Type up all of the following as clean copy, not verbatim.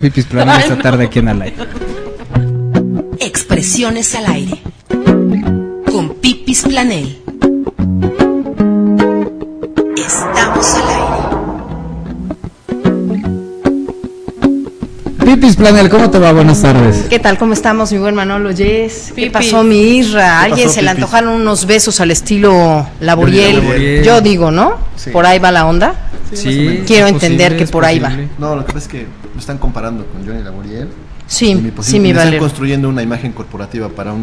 Pipis Planel esta tarde aquí en Al Aire. Expresiones al aire con Pipis Planel. Estamos al aire. Pipis Planel, ¿cómo te va? Buenas tardes. ¿Qué tal? ¿Cómo estamos, mi buen Manolo Yes? ¿Qué Pipis. pasó, mi Isra? ¿A alguien pasó, se le Pipis? antojaron unos besos al estilo Laboriel? Laboriel. Yo digo, ¿no? Sí. ¿Por ahí va la onda? Sí, Quiero es entender posible, que por ahí va. No, lo que pasa es que lo están comparando con Johnny Laboriel. Sí, sí, mi están Valero. construyendo una imagen corporativa para de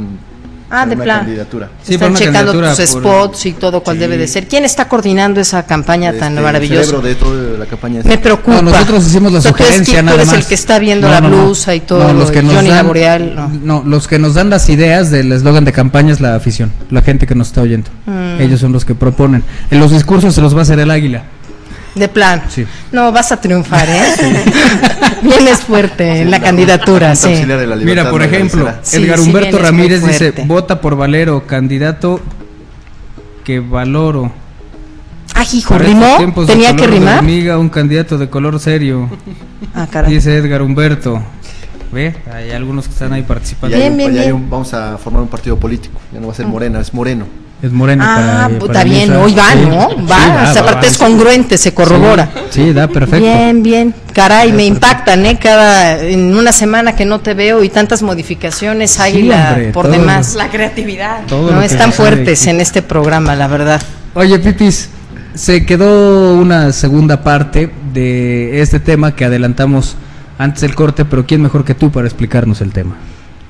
una plan. candidatura. Sí, Están para una checando tus candidatura por- spots y todo cuál Sí. debe de ser. ¿Quién está coordinando esa campaña tan El maravillosa? cerebro de toda la campaña. Me preocupa. No, nosotros hicimos la O sea, tú eres sugerencia tú nada eres más. el que está viendo No, la no, no. blusa y todo. No, los que nos Johnny dan, Laboriel, no. no, los que nos dan las ideas del eslogan de campaña es la afición, la gente que nos está oyendo. Ellos son los que proponen. En los discursos se los va a hacer el águila. De plan. Sí. No, vas a triunfar, ¿eh? Vienes fuerte en la candidatura, sí. Auxiliar de la libertad, Mira, por María ejemplo, Isela. Sí, Edgar sí, Humberto vienes muy Ramírez dice, fuerte. vota por Valero, candidato que valoro. Ah, hijo, Para estos ¿rimó? tiempos de ¿Tenía que color de rimar? hormiga, un candidato de color serio, Ah, caray. dice Edgar Humberto. Ve, hay algunos que están ahí participando. Ya hay Bien, bien, bien. vamos a formar un partido político. Ya no va a ser Morena, es Moreno. Es moreno Ah, para está bien, Luisa. hoy va, Sí. ¿no? Sí, Va, o sea, aparte es congruente, se corrobora. Sí, da perfecto. Bien, bien. Caray, me impactan, ¿eh? En una semana que no te veo y tantas modificaciones, Sí, Águila, hombre, por todo demás. Pues La creatividad. Todo No lo que están sucede fuertes aquí. en este programa, la verdad. Oye, Pipis, se quedó una segunda parte de este tema que adelantamos antes del corte, pero ¿quién mejor que tú para explicarnos el tema?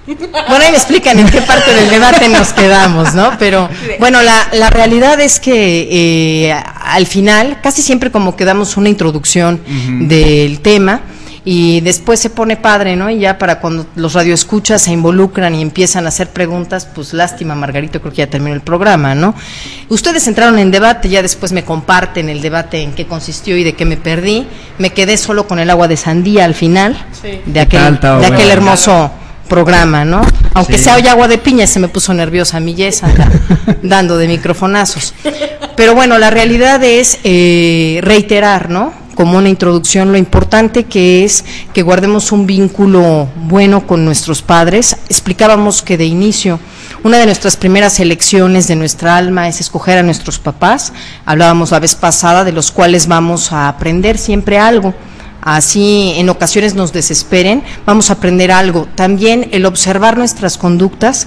Bueno, ahí me explican en qué parte del debate nos quedamos, ¿no? Pero bueno, la realidad es que al final casi siempre como que damos una introducción del tema y después se pone padre, ¿no? Y ya para cuando los radioescuchas se involucran y empiezan a hacer preguntas, pues lástima, Margarito, creo que ya terminó el programa, ¿no? Ustedes entraron en debate, ya después me comparten el debate en qué consistió y de qué me perdí. Me quedé solo con el agua de sandía al final, de tal, estaba aquel bueno. hermoso programa, ¿no? Aunque Sí. sea hoy agua de piña, se me puso nerviosa mi Yes, anda dando de microfonazos. Pero bueno, la realidad es reiterar, ¿no? Como una introducción, lo importante que es que guardemos un vínculo bueno con nuestros padres. Explicábamos que de inicio, una de nuestras primeras elecciones de nuestra alma es escoger a nuestros papás. Hablábamos la vez pasada de los cuales vamos a aprender siempre algo. Así en ocasiones nos desesperen, vamos a aprender algo. También el observar nuestras conductas,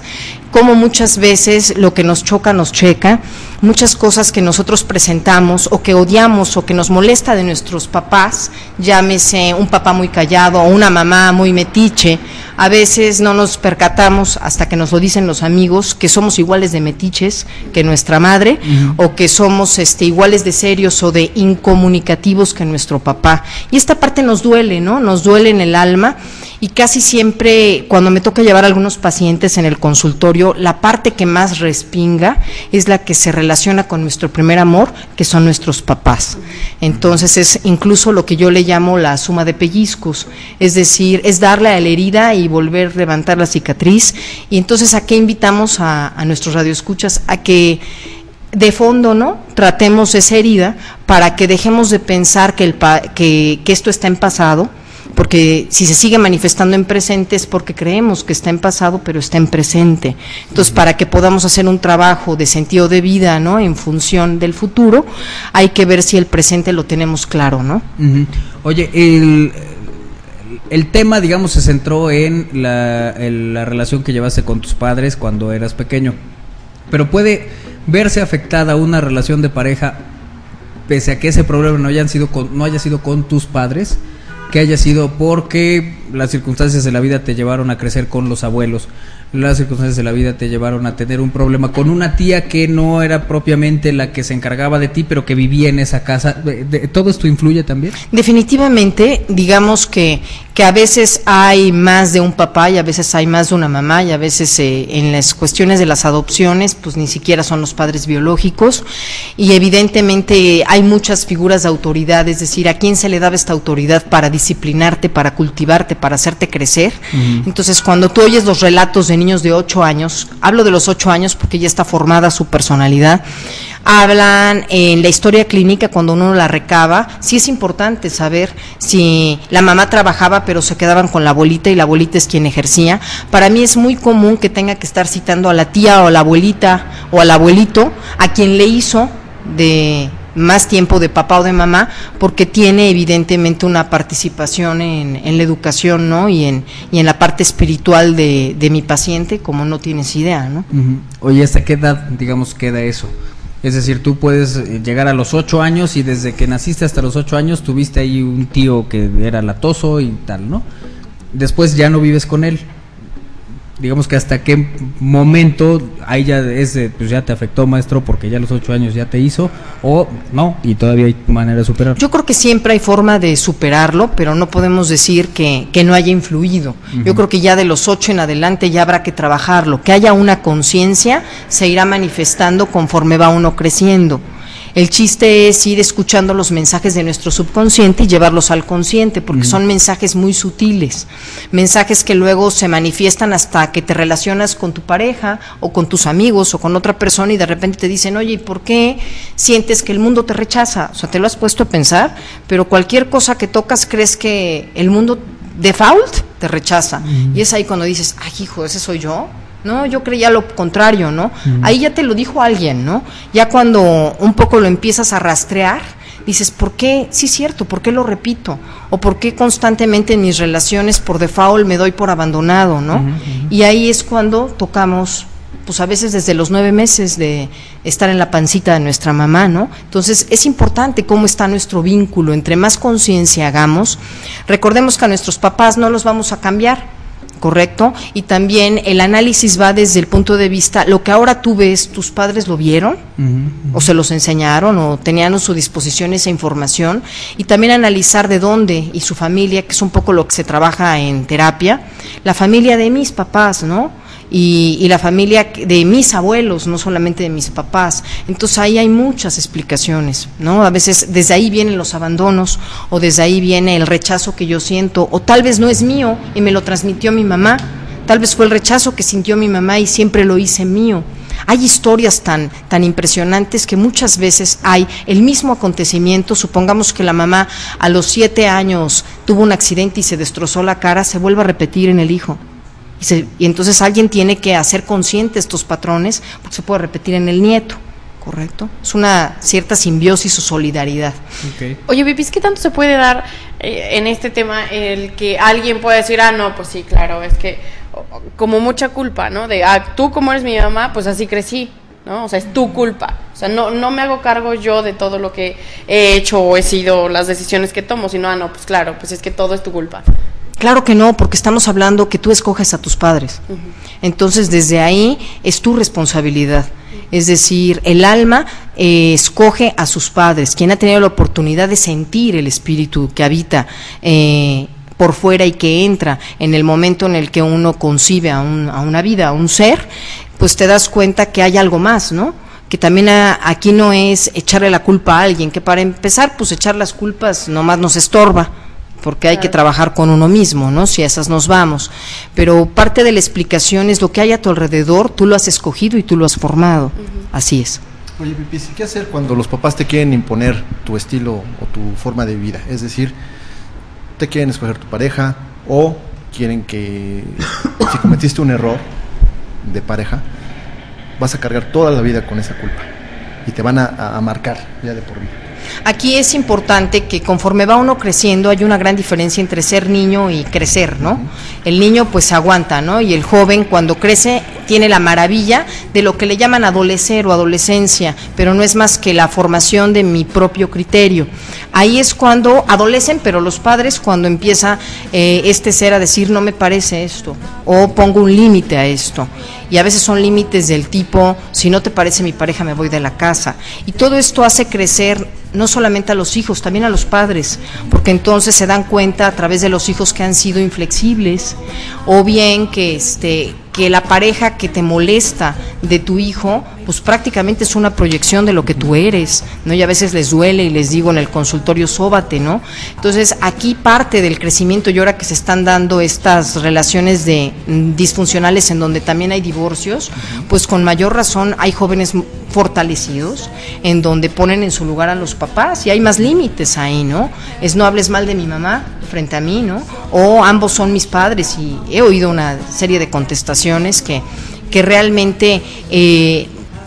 como muchas veces lo que nos choca nos checa, muchas cosas que nosotros presentamos o que odiamos o que nos molesta de nuestros papás, llámese un papá muy callado o una mamá muy metiche, a veces no nos percatamos hasta que nos lo dicen los amigos que somos iguales de metiches que nuestra madre o que somos iguales de serios o de incomunicativos que nuestro papá. Y esta parte nos duele, ¿no? Nos duele en el alma y casi siempre cuando me toca llevar a algunos pacientes en el consultorio, la parte que más respinga es la que se relaciona con nuestro primer amor, que son nuestros papás. Entonces es incluso lo que yo le llamo la suma de pellizcos, es decir, es darle a la herida y volver a levantar la cicatriz. Y entonces, ¿a qué invitamos a nuestros radioescuchas? A que de fondo, ¿no?, tratemos esa herida para que dejemos de pensar que esto está en pasado, porque si se sigue manifestando en presente es porque creemos que está en pasado, pero está en presente. Entonces, para que podamos hacer un trabajo de sentido de vida, ¿no?, en función del futuro, hay que ver si el presente lo tenemos claro, ¿no? Oye, el tema, digamos, se centró en la relación que llevaste con tus padres cuando eras pequeño, pero puede verse afectada una relación de pareja pese a que ese problema no haya sido con tus padres, que haya sido porque las circunstancias de la vida te llevaron a crecer con los abuelos, las circunstancias de la vida te llevaron a tener un problema con una tía que no era propiamente la que se encargaba de ti, pero que vivía en esa casa. ¿Todo esto influye también? Definitivamente, digamos que a veces hay más de un papá y a veces hay más de una mamá y a veces en las cuestiones de las adopciones pues ni siquiera son los padres biológicos y evidentemente hay muchas figuras de autoridad, es decir, ¿a quién se le daba esta autoridad para disciplinarte, para cultivarte, para hacerte crecer? Entonces, cuando tú oyes los relatos de niños de 8 años, hablo de los 8 años porque ya está formada su personalidad, hablan en la historia clínica cuando uno la recaba. Sí es importante saber si la mamá trabajaba pero se quedaban con la abuelita y la abuelita es quien ejercía. Para mí es muy común que tenga que estar citando a la tía o a la abuelita o al abuelito a quien le hizo de más tiempo de papá o de mamá, porque tiene evidentemente una participación en la educación, ¿no? Y en la parte espiritual de mi paciente, como no tienes idea, ¿no? Oye, ¿hasta qué edad, digamos, queda eso? Es decir, tú puedes llegar a los 8 años y desde que naciste hasta los 8 años tuviste ahí un tío que era latoso y tal, ¿no? Después ya no vives con él. Digamos que hasta qué momento ahí ya pues ya te afectó, maestro, porque ya a los 8 años ya te hizo, o no, y todavía hay manera de superarlo. Yo creo que siempre hay forma de superarlo, pero no podemos decir que no haya influido. Yo creo que ya de los 8 en adelante ya habrá que trabajarlo, que haya una conciencia, se irá manifestando conforme va uno creciendo. El chiste es ir escuchando los mensajes de nuestro subconsciente y llevarlos al consciente, porque son mensajes muy sutiles, mensajes que luego se manifiestan hasta que te relacionas con tu pareja o con tus amigos o con otra persona y de repente te dicen, oye, ¿y por qué sientes que el mundo te rechaza? O sea, te lo has puesto a pensar, pero cualquier cosa que tocas crees que el mundo default te rechaza. Y es ahí cuando dices, ay, hijo, ¿ese soy yo? No, yo creía lo contrario, ¿no? Ahí ya te lo dijo alguien, ¿no? Ya cuando un poco lo empiezas a rastrear, dices, ¿por qué? Sí, es cierto, ¿por qué lo repito? O ¿por qué constantemente en mis relaciones por default me doy por abandonado, ¿no? Y ahí es cuando tocamos, pues a veces desde los 9 meses de estar en la pancita de nuestra mamá, ¿no? Entonces es importante cómo está nuestro vínculo, entre más conciencia hagamos, recordemos que a nuestros papás no los vamos a cambiar, ¿correcto? Y también el análisis va desde el punto de vista, lo que ahora tú ves, ¿tus padres lo vieron? ¿O se los enseñaron? ¿O tenían a su disposición esa información? Y también analizar de dónde, y su familia, que es un poco lo que se trabaja en terapia, la familia de mis papás, ¿no? Y la familia de mis abuelos, no solamente de mis papás. Entonces ahí hay muchas explicaciones, ¿no? A veces desde ahí vienen los abandonos, o desde ahí viene el rechazo que yo siento, o tal vez no es mío y me lo transmitió mi mamá, tal vez fue el rechazo que sintió mi mamá y siempre lo hice mío. Hay historias tan impresionantes que muchas veces hay el mismo acontecimiento. Supongamos que la mamá a los 7 años tuvo un accidente y se destrozó la cara, se vuelve a repetir en el hijo. Y entonces alguien tiene que hacer consciente estos patrones, porque se puede repetir en el nieto, ¿correcto? Es una cierta simbiosis o solidaridad. Okay. Oye, Pipis, ¿qué tanto se puede dar en este tema el que alguien pueda decir, no, pues sí, claro, es que como mucha culpa, ¿no? De, tú como eres mi mamá, pues así crecí, ¿no? O sea, es tu culpa. O sea, no me hago cargo yo de todo lo que he hecho o he sido, las decisiones que tomo, sino, no, pues claro, pues es que todo es tu culpa. Claro que no, porque estamos hablando que tú escoges a tus padres. Entonces, desde ahí es tu responsabilidad. Es decir, el alma escoge a sus padres. Quien ha tenido la oportunidad de sentir el espíritu que habita por fuera y que entra en el momento en el que uno concibe a una vida, a un ser, pues te das cuenta que hay algo más, ¿no? Que también aquí no es echarle la culpa a alguien, que para empezar, pues echar las culpas nomás nos estorba, porque hay que trabajar con uno mismo, ¿no? Si a esas nos vamos. Pero parte de la explicación es lo que hay a tu alrededor, tú lo has escogido y tú lo has formado. Así es. Oye, Pipis, ¿qué hacer cuando los papás te quieren imponer tu estilo o tu forma de vida? Es decir, te quieren escoger tu pareja o quieren que si cometiste un error de pareja, vas a cargar toda la vida con esa culpa y te van a marcar ya de por vida. Aquí es importante que conforme va uno creciendo hay una gran diferencia entre ser niño y crecer, ¿no? El niño pues aguanta, ¿no? Y el joven cuando crece tiene la maravilla de lo que le llaman adolecer o adolescencia, pero no es más que la formación de mi propio criterio. Ahí es cuando adolecen, pero los padres cuando empieza este ser a decir no me parece esto, o pongo un límite a esto. Y a veces son límites del tipo, si no te parece mi pareja me voy de la casa. Y todo esto hace crecer no solamente a los hijos, también a los padres, porque entonces se dan cuenta a través de los hijos que han sido inflexibles, o bien que la pareja que te molesta de tu hijo, pues prácticamente es una proyección de lo que tú eres, ¿no? Y a veces les duele y les digo en el consultorio, sóbate, ¿no? Entonces, aquí parte del crecimiento, y ahora que se están dando estas relaciones disfuncionales en donde también hay divorcios, pues con mayor razón hay jóvenes fortalecidos, en donde ponen en su lugar a los papás, y hay más límites ahí, ¿no? Es no hables mal de mi mamá frente a mí, ¿no? O ambos son mis padres, y he oído una serie de contestaciones que realmente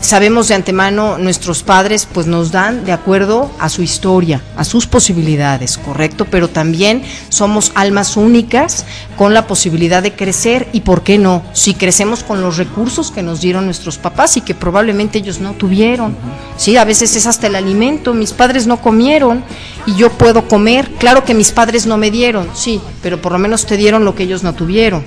sabemos de antemano, nuestros padres pues nos dan de acuerdo a su historia, a sus posibilidades, correcto, pero también somos almas únicas con la posibilidad de crecer, y por qué no, si crecemos con los recursos que nos dieron nuestros papás y que probablemente ellos no tuvieron, sí, a veces es hasta el alimento, mis padres no comieron y yo puedo comer, claro que mis padres no me dieron, sí, pero por lo menos te dieron lo que ellos no tuvieron,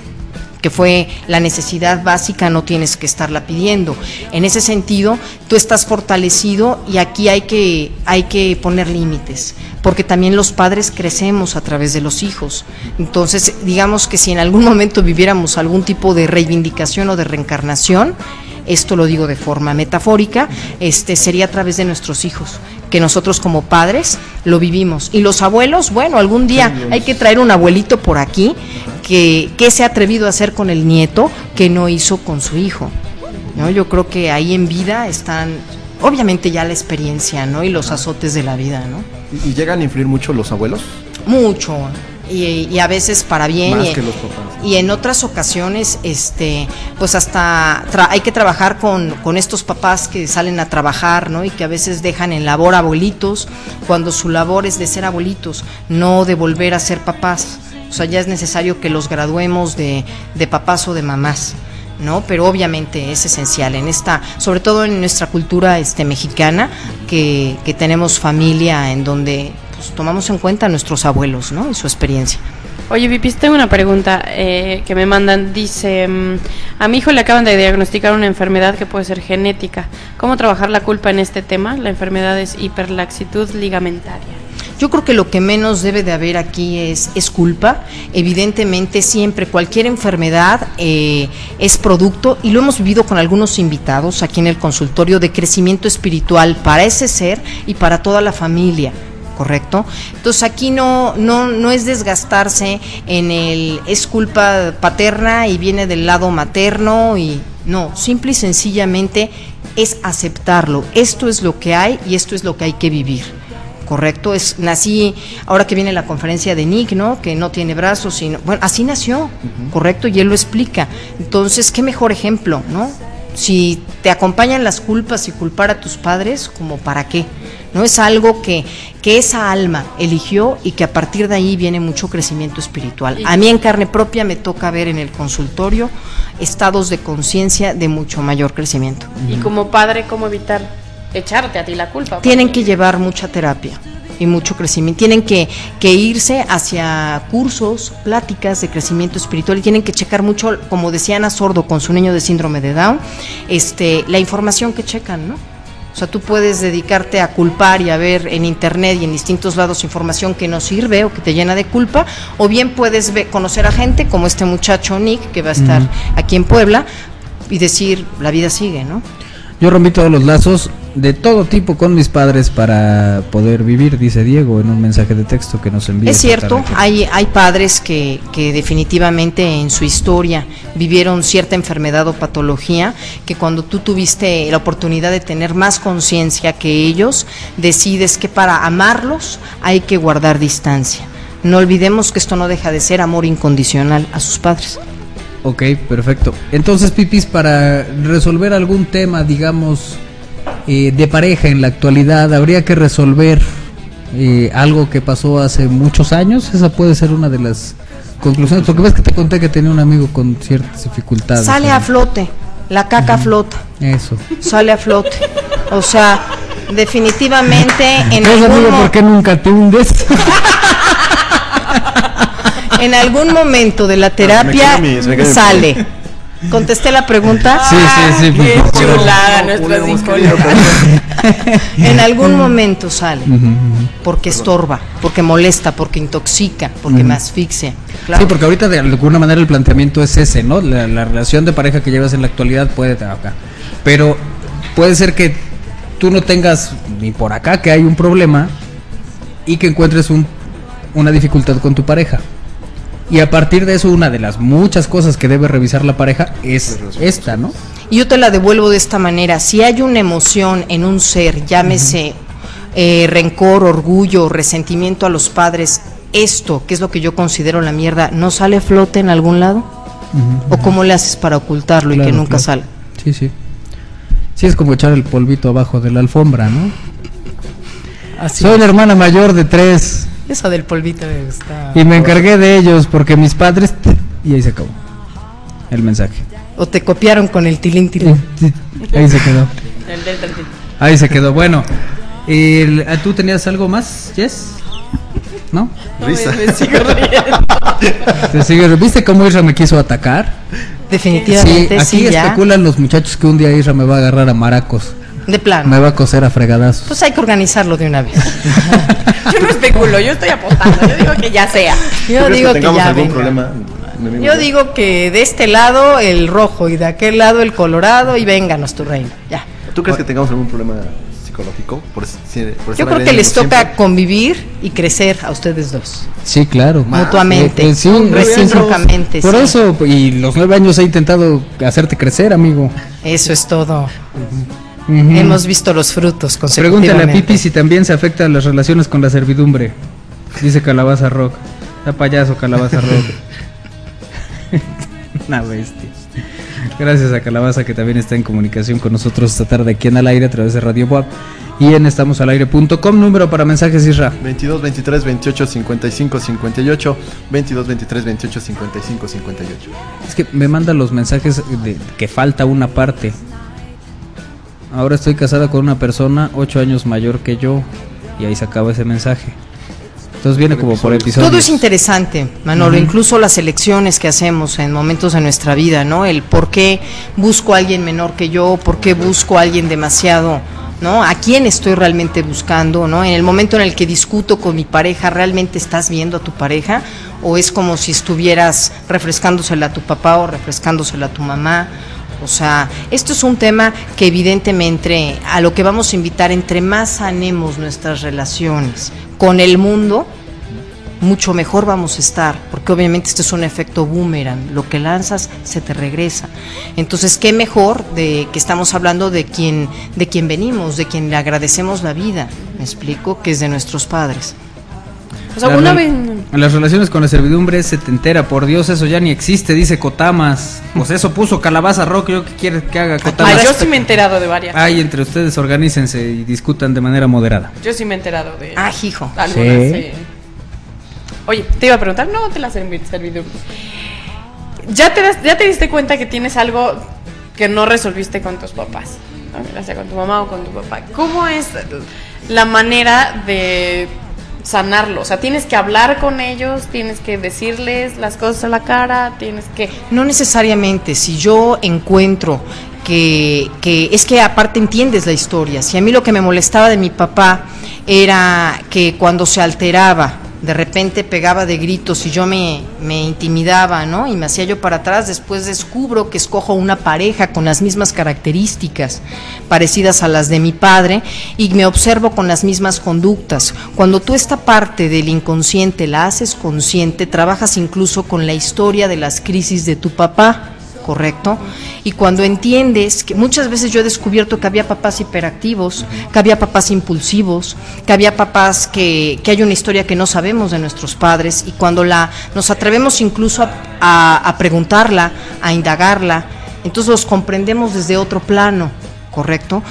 que fue la necesidad básica, no tienes que estarla pidiendo. En ese sentido, tú estás fortalecido, y aquí hay que poner límites, porque también los padres crecemos a través de los hijos. Entonces, digamos que si en algún momento viviéramos algún tipo de reivindicación o de reencarnación, esto lo digo de forma metafórica, sería a través de nuestros hijos, que nosotros como padres lo vivimos. Y los abuelos, bueno, algún día hay que traer un abuelito por aquí que se ha atrevido a hacer con el nieto que no hizo con su hijo, ¿no? Yo creo que ahí en vida están, obviamente, ya la experiencia, ¿no? Y los azotes de la vida, ¿no? ¿Y llegan a influir mucho los abuelos? Mucho. Y a veces para bien, más que los papás. Y en otras ocasiones pues hasta hay que trabajar con estos papás que salen a trabajar, ¿no? Y que a veces dejan en labor abuelitos, cuando su labor es de ser abuelitos, no de volver a ser papás. O sea, ya es necesario que los graduemos de papás o de mamás, ¿no? Pero obviamente es esencial sobre todo en nuestra cultura mexicana, que tenemos familia en donde pues tomamos en cuenta a nuestros abuelos, ¿no? Y su experiencia. Oye, Pipis, tengo una pregunta que me mandan. Dice, a mi hijo le acaban de diagnosticar una enfermedad que puede ser genética. ¿Cómo trabajar la culpa en este tema? La enfermedad es hiperlaxitud ligamentaria. Yo creo que lo que menos debe de haber aquí es culpa. Evidentemente siempre cualquier enfermedad es producto, y lo hemos vivido con algunos invitados aquí en el consultorio, de crecimiento espiritual para ese ser y para toda la familia, ¿correcto? Entonces aquí no es desgastarse en es culpa paterna y viene del lado materno, y no, simple y sencillamente es aceptarlo. Esto es lo que hay y esto es lo que hay que vivir. Correcto, nací, ahora que viene la conferencia de Nick, ¿no? Que no tiene brazos, sino, bueno, así nació, correcto, y él lo explica. Entonces, qué mejor ejemplo, ¿no? Si te acompañan las culpas y culpar a tus padres, ¿como para qué? No es algo que esa alma eligió, y que a partir de ahí viene mucho crecimiento espiritual. A mí en carne propia me toca ver en el consultorio estados de conciencia de mucho mayor crecimiento. Y como padre, ¿cómo evitar echarte a ti la culpa? Tienen que llevar mucha terapia y mucho crecimiento, tienen que irse hacia cursos, pláticas de crecimiento espiritual, y tienen que checar mucho, como decía Ana Sordo con su niño de síndrome de Down, la información que checan, ¿no? O sea, tú puedes dedicarte a culpar y a ver en internet y en distintos lados información que no sirve o que te llena de culpa, o bien puedes conocer a gente como este muchacho Nick, que va a estar aquí en Puebla, y decir, la vida sigue, ¿no? Yo rompí todos los lazos de todo tipo con mis padres para poder vivir, dice Diego en un mensaje de texto que nos envía. Es cierto, hay padres que definitivamente en su historia vivieron cierta enfermedad o patología, que cuando tú tuviste la oportunidad de tener más conciencia que ellos, decides que para amarlos hay que guardar distancia. No olvidemos que esto no deja de ser amor incondicional a sus padres. Ok, perfecto. Entonces, Pipis, para resolver algún tema, digamos, de pareja en la actualidad, habría que resolver algo que pasó hace muchos años. Esa puede ser una de las conclusiones, porque ves que te conté que tenía un amigo con ciertas dificultades. Sale a flote, la caca flota. Eso. Sale a flote. O sea, definitivamente en amigo, ¿por qué nunca te hundes? En algún momento de la terapia sale. ¿Contesté la pregunta? Sí. Qué chulada nuestra psicóloga. En algún momento sale. Porque estorba, porque molesta, porque intoxica, porque me asfixia. Claro. Sí, porque ahorita de alguna manera el planteamiento es ese, ¿no? La relación de pareja que llevas en la actualidad puede trabajar. Pero puede ser que tú no tengas ni por acá que hay un problema y que encuentres una dificultad con tu pareja. Y a partir de eso, una de las muchas cosas que debe revisar la pareja es esta, ¿no? Y yo te la devuelvo de esta manera. Si hay una emoción en un ser, llámese rencor, orgullo, resentimiento a los padres, esto, que es lo que yo considero la mierda, ¿no sale a flote en algún lado? ¿O cómo le haces para ocultarlo y que nunca salga? Sí, sí. Sí, es como echar el polvito abajo de la alfombra, ¿no? Así Soy es. la hermana mayor de 3 Eso del polvito me gusta. y me encargué de ellos porque mis padres... Y ahí se acabó el mensaje. O te copiaron con el tilín tilín. Ahí se quedó. El del tantito. Ahí se quedó. Bueno, ¿tú tenías algo más, Jess? ¿No? Risa. Me sigo riendo. ¿Viste cómo Isra me quiso atacar? Definitivamente, Aquí sí, ya. especulan los muchachos que un día Isra me va a agarrar a maracos. De plano. Me va a coser a fregadazos. Pues hay que organizarlo de una vez. Yo no especulo, yo estoy apostando. Yo digo que ya sea. Yo ¿Crees digo que tengamos ya algún venga. problema? enemigo Yo ya? digo que de este lado el rojo y de aquel lado el colorado y vénganos tu reino. Ya. ¿Tú crees que tengamos algún problema psicológico? Por Yo estar creo que agrediendo les toca siempre? convivir y crecer a ustedes dos. Sí, claro. Mutuamente, Sí, recíprocamente. por sí. eso, y los 9 años he intentado hacerte crecer, amigo. Eso es todo. Ujú. Hemos visto los frutos consecutivamente. Pregúntale a Pipi si también se afectan las relaciones con la servidumbre. Dice Calabaza Rock. Está payaso Calabaza Rock. Una bestia. Gracias a Calabaza, que también está en comunicación con nosotros esta tarde aquí en Al Aire a través de Radio Boab y en estamosalaire.com. Número para mensajes, Isra. 22 23 28 55 58 22 23 28 55 58. Es que me mandan los mensajes de que falta una parte. Ahora estoy casada con una persona 8 años mayor que yo. Y ahí se acaba ese mensaje. Entonces viene como por episodios. Todo es interesante, Manolo, incluso las elecciones que hacemos en momentos de nuestra vida, ¿no? El por qué busco a alguien menor que yo, por qué busco a alguien demasiado, ¿no? ¿A quién estoy realmente buscando, no? En el momento en el que discuto con mi pareja, ¿realmente estás viendo a tu pareja? ¿O es como si estuvieras refrescándosela a tu papá o refrescándosela a tu mamá? O sea, esto es un tema que evidentemente a lo que vamos a invitar, entre más sanemos nuestras relaciones con el mundo, mucho mejor vamos a estar, porque obviamente este es un efecto boomerang, lo que lanzas se te regresa. Entonces, qué mejor de que estamos hablando de quien venimos, de quien le agradecemos la vida, me explico, que es de nuestros padres. O sea, una vez. Las relaciones con la servidumbre es setentera, por Dios, eso ya ni existe, dice Cotamas. Pues eso puso Calabaza Rock, yo qué quiere que haga Cotamas. Yo sí me he enterado de varias. Ay, entre ustedes organícense y discutan de manera moderada. Yo sí me he enterado de Ah, hijo. algunas. Sí. Oye, te iba a preguntar, no te la servidumbre. ¿Ya te diste cuenta que tienes algo que no resolviste con tus papás? ¿No? Ya sea con tu mamá o con tu papá. ¿Cómo es la manera de sanarlo? O sea, tienes que hablar con ellos, tienes que decirles las cosas a la cara, tienes que... No necesariamente, si yo encuentro que es que aparte entiendes la historia, si a mí lo que me molestaba de mi papá era que cuando se alteraba, de repente pegaba de gritos y yo me intimidaba, ¿no? Y me hacía yo para atrás, después descubro que escojo una pareja con las mismas características parecidas a las de mi padre y me observo con las mismas conductas. Cuando tú esta parte del inconsciente la haces consciente, trabajas incluso con la historia de las crisis de tu papá, ¿correcto? Y cuando entiendes que muchas veces yo he descubierto que había papás hiperactivos, que había papás impulsivos, que había papás que hay una historia que no sabemos de nuestros padres, y cuando nos atrevemos incluso a preguntarla, a indagarla, entonces los comprendemos desde otro plano, ¿correcto?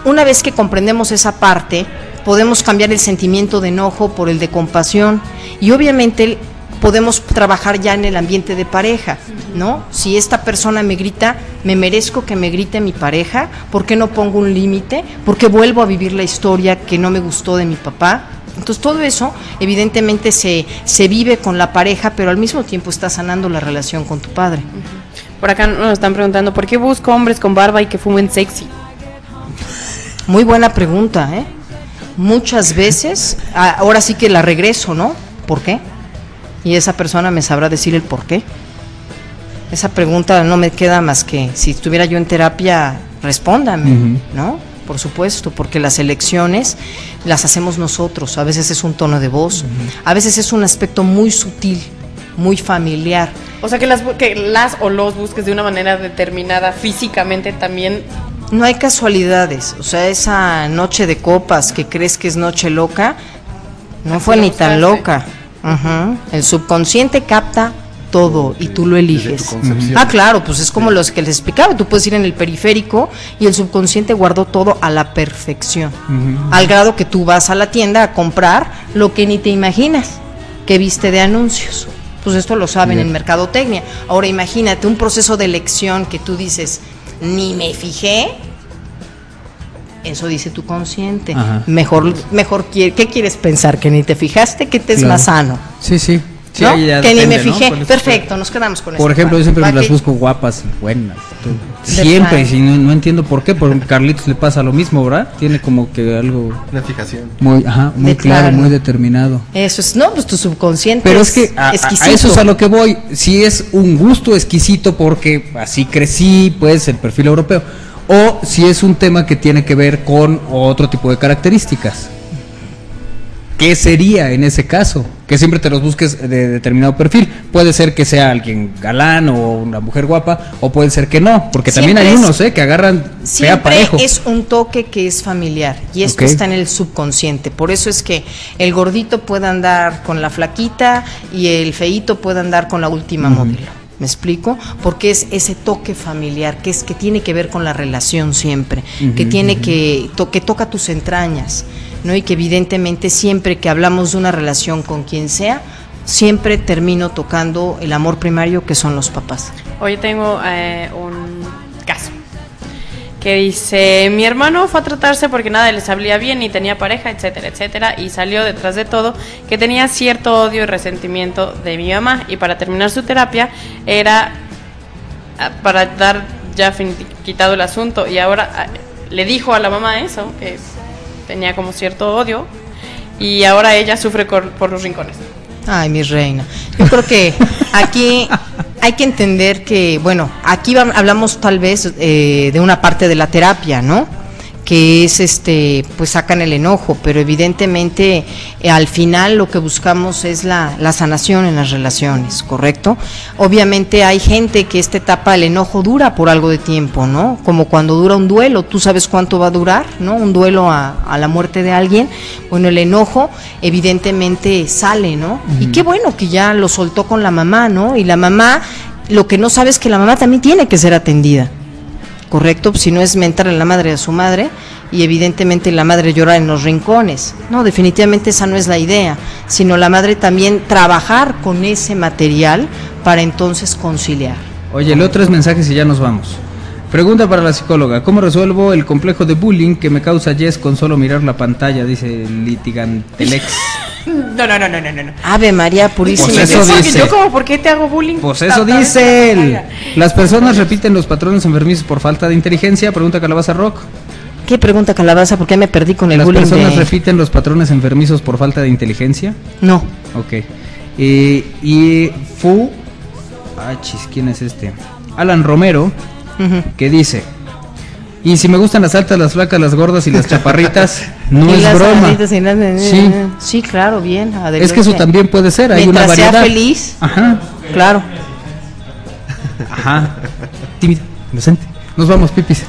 Una vez que comprendemos esa parte, podemos cambiar el sentimiento de enojo por el de compasión, y obviamente podemos trabajar ya en el ambiente de pareja, ¿no? Si esta persona me grita, me merezco que me grite mi pareja, ¿por qué no pongo un límite? ¿Por qué vuelvo a vivir la historia que no me gustó de mi papá? Entonces todo eso evidentemente se vive con la pareja, pero al mismo tiempo está sanando la relación con tu padre. Por acá nos están preguntando, ¿por qué busco hombres con barba y que fumen sexy? Muy buena pregunta, ¿eh? Muchas veces, ahora sí que la regreso, ¿no? ¿Por qué? Y esa persona me sabrá decir el por qué. Esa pregunta no me queda más que, si estuviera yo en terapia, respóndame, ¿no? Por supuesto, porque las elecciones las hacemos nosotros. A veces es un tono de voz, a veces es un aspecto muy sutil, muy familiar. O sea, que las o los busques de una manera determinada físicamente también. No hay casualidades. O sea, esa noche de copas que crees que es noche loca, no fue ni tan loca. El subconsciente capta todo y tú lo eliges. Claro, pues es como los que les explicaba, tú puedes ir en el periférico y el subconsciente guardó todo a la perfección, al grado que tú vas a la tienda a comprar lo que ni te imaginas que viste de anuncios. Pues esto lo saben en mercadotecnia. Ahora imagínate un proceso de elección que tú dices, ni me fijé. Eso dice tu consciente. Mejor ¿qué quieres pensar? ¿Que ni te fijaste? ¿Que te es más sano? Sí. Sí, ¿no? ya Que depende, ni me fijé. ¿no? Perfecto, nos quedamos con eso. Por ejemplo, yo siempre me las busco guapas y buenas. Siempre, y si no entiendo por qué. Por Carlitos le pasa lo mismo, ¿verdad? Tiene como que algo... Una fijación. Muy claro, muy determinado. Eso es, pues tu subconsciente. Pero es que a eso es a lo que voy. Si es un gusto exquisito porque así crecí, pues, el perfil europeo. O si es un tema que tiene que ver con otro tipo de características. ¿Qué sería en ese caso? Que siempre te los busques de determinado perfil. Puede ser que sea alguien galán o una mujer guapa, o puede ser que no, porque siempre también hay unos que agarran fea parejo. Es un toque que es familiar y esto está en el subconsciente. Por eso es que el gordito puede andar con la flaquita y el feíto puede andar con la última modelo. ¿Me explico? Porque es ese toque familiar que tiene que ver con la relación siempre, que tiene que toca tus entrañas, ¿no? Y que evidentemente siempre que hablamos de una relación con quien sea, siempre termino tocando el amor primario que son los papás. Hoy tengo un caso que dice: mi hermano fue a tratarse porque nada le salía bien, ni tenía pareja, etcétera, etcétera, y salió detrás de todo que tenía cierto odio y resentimiento de mi mamá, y para terminar su terapia era para dar ya quitado el asunto, y ahora le dijo a la mamá eso, que tenía como cierto odio, y ahora ella sufre por los rincones. Ay, mi reina. Yo creo que aquí hay que entender que, bueno, aquí hablamos tal vez de una parte de la terapia, ¿no? Que es pues sacan el enojo, pero evidentemente al final lo que buscamos es la sanación en las relaciones, ¿correcto? Obviamente hay gente que esta etapa del enojo dura por algo de tiempo, ¿no? Como cuando dura un duelo, tú sabes cuánto va a durar, ¿no? Un duelo a la muerte de alguien. Bueno, el enojo evidentemente sale, ¿no? Y qué bueno que ya lo soltó con la mamá, ¿no? Y la mamá, lo que no sabe es que la mamá también tiene que ser atendida. Correcto, si no es mentarle a la madre a su madre y evidentemente la madre llora en los rincones. No, definitivamente esa no es la idea, sino la madre también trabajar con ese material para entonces conciliar. Oye, leo 3 mensajes y ya nos vamos. Pregunta para la psicóloga: ¿cómo resuelvo el complejo de bullying que me causa Jess con solo mirar la pantalla? Dice Litigantelex. No. Ave María Purísima. Pues eso dice. Yo como, ¿por qué te hago bullying? Pues eso dice él. Las personas repiten los patrones enfermizos por falta de inteligencia. Pregunta Calabaza Rock. ¿Qué pregunta Calabaza? ¿Por qué me perdí con el bullying? ¿Las personas repiten los patrones enfermizos por falta de inteligencia? No. Ok. Y Fu... ¿quién es este? Alan Romero, que dice: y si me gustan las altas, las flacas, las gordas y las chaparritas, no es broma. Sí, claro, bien. Adelante. Es que eso también puede ser, hay mientras una variedad. Sea feliz. Ajá. Claro. Ajá. Tímida, inocente. Nos vamos, Pipis.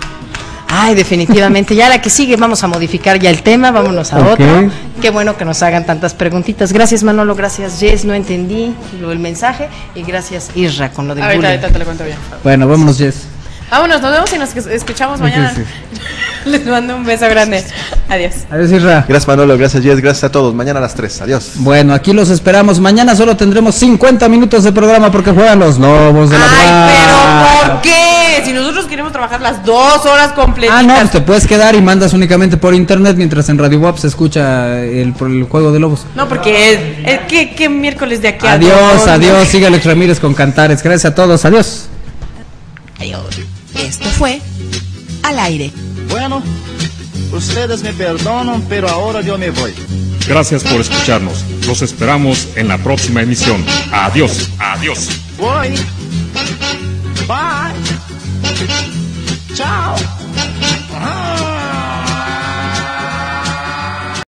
Ay, definitivamente. Ya la que sigue, vamos a modificar ya el tema, vámonos a otro. Qué bueno que nos hagan tantas preguntitas. Gracias, Manolo, gracias, Jess, no entendí el mensaje. Y gracias, Isra, con lo del bullying. Ahorita te lo cuento bien. Bueno, vámonos, Jess. Vámonos, nos vemos y nos escuchamos mañana. Sí. Les mando un beso grande. Adiós. Adiós, Isra. Gracias, Manolo, gracias, Jess, gracias a todos. Mañana a las 3. Adiós. Bueno, aquí los esperamos. Mañana solo tendremos 50 minutos de programa porque juegan los Lobos de la Mar. Ay, pero ¿por qué? Si nosotros queremos trabajar las 2 horas completas. No, pues te puedes quedar y mandas únicamente por internet mientras en Radio WAP se escucha el juego de Lobos. No, porque ¿qué miércoles de aquí a Adiós, sigue Alex Ramírez con Cantares. Gracias a todos, adiós. Adiós. Esto fue Al Aire. Bueno, ustedes me perdonan, pero ahora yo me voy. Gracias por escucharnos. Los esperamos en la próxima emisión. Adiós. Voy. Bye. Chao. Ajá.